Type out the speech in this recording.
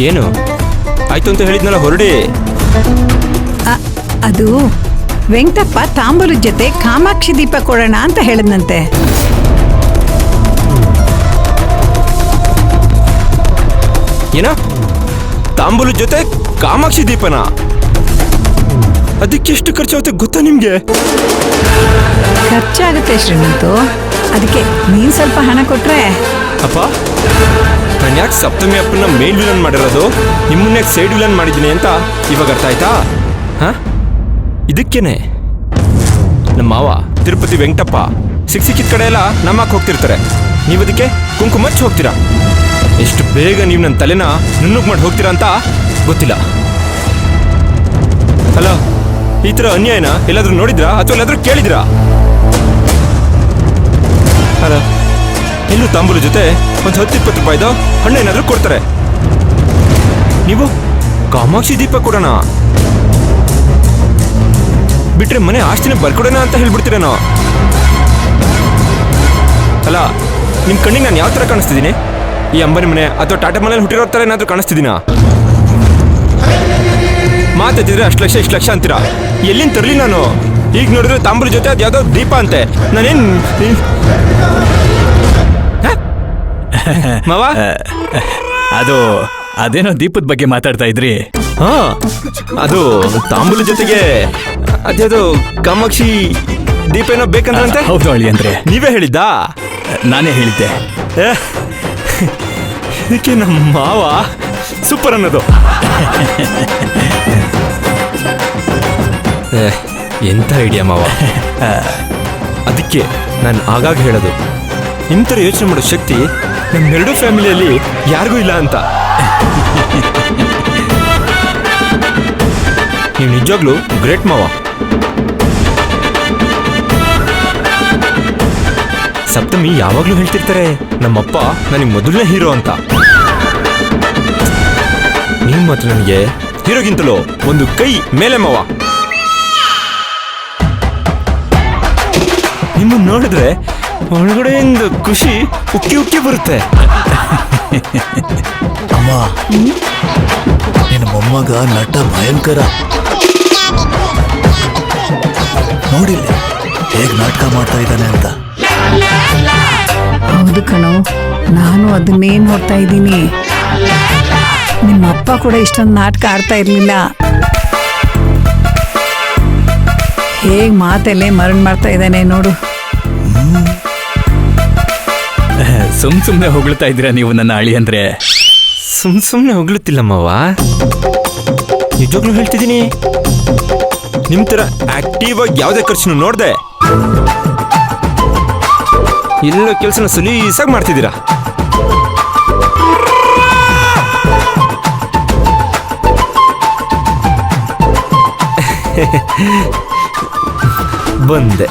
ಏನು ಆಯ್ತು ಅಂತ ಹೇಳಿದ್ನಲ್ಲ ಹೊರಡಿ. ಅದು ವೆಂಕಟಪ್ಪ ತಾಂಬೂಲದ ಜೊತೆ ಕಾಮಾಕ್ಷಿ ದೀಪ ಕೊಡೋಣ ಅಂತ ಹೇಳಿದ್ನಂತೆ. ಏನ ತಾಂಬೂಲದ ಜೊತೆ ಕಾಮಾಕ್ಷಿ ದೀಪನ? ಅದಕ್ಕೆಷ್ಟು ಖರ್ಚಾಗುತ್ತೆ ಗೊತ್ತಾ ನಿಮ್ಗೆ? ಖರ್ಚಾಗುತ್ತೆ ಶ್ರೀಮಂತು, ಅದಕ್ಕೆ ನೀನ್ ಸ್ವಲ್ಪ ಹಣ ಕೊಟ್ರೆ. ಅಪ್ಪ, ನಾನು ಯಾಕೆ ಸಪ್ತಮಿ ಅಪ್ಪನ ಮೇಲ್ ವಿಲನ್ ಮಾಡಿರೋದು, ನಿಮ್ಮನ್ನ ಸೈಡ್ ವಿಲನ್ ಮಾಡಿದ್ದೀನಿ ಅಂತ ಇವಾಗ ಅರ್ಥ ಆಯ್ತಾ? ಹಾ, ಇದಕ್ಕೇನೆ ನಮ್ಮ ಮಾವ ತಿರುಪತಿ ವೆಂಕಟಪ್ಪ ಸಿಕ್ಕಿದ ಕಡೆ ಎಲ್ಲ ನಮ್ಮಕ್ಕೆ ಹೋಗ್ತಿರ್ತಾರೆ. ನೀವು ಅದಕ್ಕೆ ಕುಂಕುಮ ಹಚ್ಚಿ ಹೋಗ್ತೀರಾ. ಎಷ್ಟು ಬೇಗ ನೀವು ನನ್ನ ತಲೆನ ನುಣ್ಣಗೆ ಮಾಡಿ ಹೋಗ್ತೀರಾ ಅಂತ ಗೊತ್ತಿಲ್ಲ. ಹಲೋ, ಈ ಥರ ಅನ್ಯಾಯನ ಎಲ್ಲಾದ್ರೂ ನೋಡಿದ್ರಾ ಅಥವಾ ಎಲ್ಲಾದ್ರೂ ಕೇಳಿದ್ರಾ? ಹಲೋ, ಎಲ್ಲೂ ತಾಂಬೂಲ ಜೊತೆ ಒಂದು 10-20 ರೂಪಾಯಿದು ಹಣ್ಣು ಏನಾದರೂ ಕೊಡ್ತಾರೆ. ನೀವು ಕಾಮಾಕ್ಷಿ ದೀಪ ಕೊಡೋಣ ಬಿಟ್ರೆ ಮನೆ ಆಸ್ತಿನ ಬರ್ಕೊಡೋಣ ಅಂತ ಹೇಳ್ಬಿಡ್ತೀರೇನೋ. ಅಲ್ಲ, ನಿಮ್ಮ ಕಣ್ಣಿಗೆ ನಾನು ಯಾವ ಥರ ಕಾಣಿಸ್ತಿದ್ದೀನಿ? ಈ ಅಂಬಾನಿ ಮನೆ ಅಥವಾ ಟಾಟಾ ಮನೇಲಿ ಹುಟ್ಟಿರೋ ಥರ ಏನಾದರೂ ಕಾಣಿಸ್ತಿದ್ದೀನಾ? ಮಾತಾಡ್ತಿದ್ರೆ ಅಷ್ಟು ಲಕ್ಷ ಇಷ್ಟು ಲಕ್ಷ ಅಂತೀರಾ, ಎಲ್ಲಿಂದ ತರಲಿ ನಾನು? ಈಗ ನೋಡಿದ್ರೆ ತಾಂಬೂಲ ಜೊತೆ ಅದು ಯಾವುದೋ ದೀಪ ಅಂತೆ. ನಾನೇನು ಮಾವ? ಅದೇನೋ ದೀಪದ ಬಗ್ಗೆ ಮಾತಾಡ್ತಾ ಇದ್ರಿ. ಹಾ, ಅದು ತಾಂಬೂಲ ಜೊತೆಗೆ ಅದ್ಯಾವುದು ಕಾಮಾಕ್ಷಿ ದೀಪ ಏನೋ ಬೇಕಂದ್ರಂತೆ. ಹೌದು ಅಳಿ ಅಂದ್ರೆ ನೀವೇ ಹೇಳಿದ್ದಾ? ನಾನೇ ಹೇಳಿದ್ದೆ. ಇದಕ್ಕೆ ನಮ್ಮ ಮಾವ ಸೂಪರ್ ಅನ್ನೋದು. ಎಂಥ ಐಡಿಯಾ ಮಾವ. ಅದಕ್ಕೆ ನಾನು ಆಗಾಗ ಹೇಳೋದು, ಇಂಥರ ಯೋಚನೆ ಮಾಡೋ ಶಕ್ತಿ ನಮ್ಮೆರಡೂ ಫ್ಯಾಮಿಲಿಯಲ್ಲಿ ಯಾರಿಗೂ ಇಲ್ಲ ಅಂತ. ನೀವು ನಿಜವಾಗ್ಲೂ ಗ್ರೇಟ್ ಮಾವ. ಸಪ್ತಮಿ ಯಾವಾಗ್ಲೂ ಹೇಳ್ತಿರ್ತಾರೆ ನಮ್ಮಪ್ಪ ನನಗೆ ಮೊದಲನೇ ಹೀರೋ ಅಂತ. ನೀವು ಮಾತ್ರ ನನಗೆ ಹೀರೋಗಿಂತಲೂ ಒಂದು ಕೈ ಮೇಲೆ ಮಾವ. ನಿಮ್ಮನ್ನು ನೋಡಿದ್ರೆ ಒಳಗಡೆಯಿಂದ ಖುಷಿ ಉಕ್ಕಿ ಉಕ್ಕಿ ಬರುತ್ತೆ. ಅಮ್ಮ, ನಿನ್ನ ಮೊಮ್ಮಗ ನಟ ಭಯಂಕರ. ನೋಡಿಲ್ಲ ಹೇಗ್ ನಾಟಕ ಮಾಡ್ತಾ ಇದ್ದಾನೆ ಅಂತ. ಹೌದು ಕಣೋ, ನಾನು ಅದನ್ನೇ ನೋಡ್ತಾ ಇದ್ದೀನಿ. ನಿಮ್ಮ ಅಪ್ಪ ಕೂಡ ಇಷ್ಟೊಂದು ನಾಟಕ ಆಡ್ತಾ ಇರ್ಲಿಲ್ಲ. ಹೇಗ್ ಮಾತಲ್ಲೇ ಮರಣ ಮಾಡ್ತಾ ಇದ್ದಾನೆ ನೋಡು. ಸುಮ್ನೆ ಹೊಗಳ್ತಾ ಇದ್ದೀರಾ ನೀವು ನನ್ನ ಅಳಿ ಅಂದ್ರೆ? ಸುಮ್ನೆ ಹೊಗಳುತ್ತಿಲ್ಲಮ್ಮವ್ವ, ನಿಜವಾಗ್ಲೂ ಹೇಳ್ತಿದ್ದೀನಿ. ನಿಮ್ ತರ ಆಕ್ಟಿವ್ ಆಗಿ ಯಾವುದೇ ಖರ್ಚು ನೋಡ್ದೆ ಎಲ್ಲ ಕೆಲಸನ ಸಲೀಸಾಗಿ ಮಾಡ್ತಿದ್ದೀರಾ. ಬಂದೆ.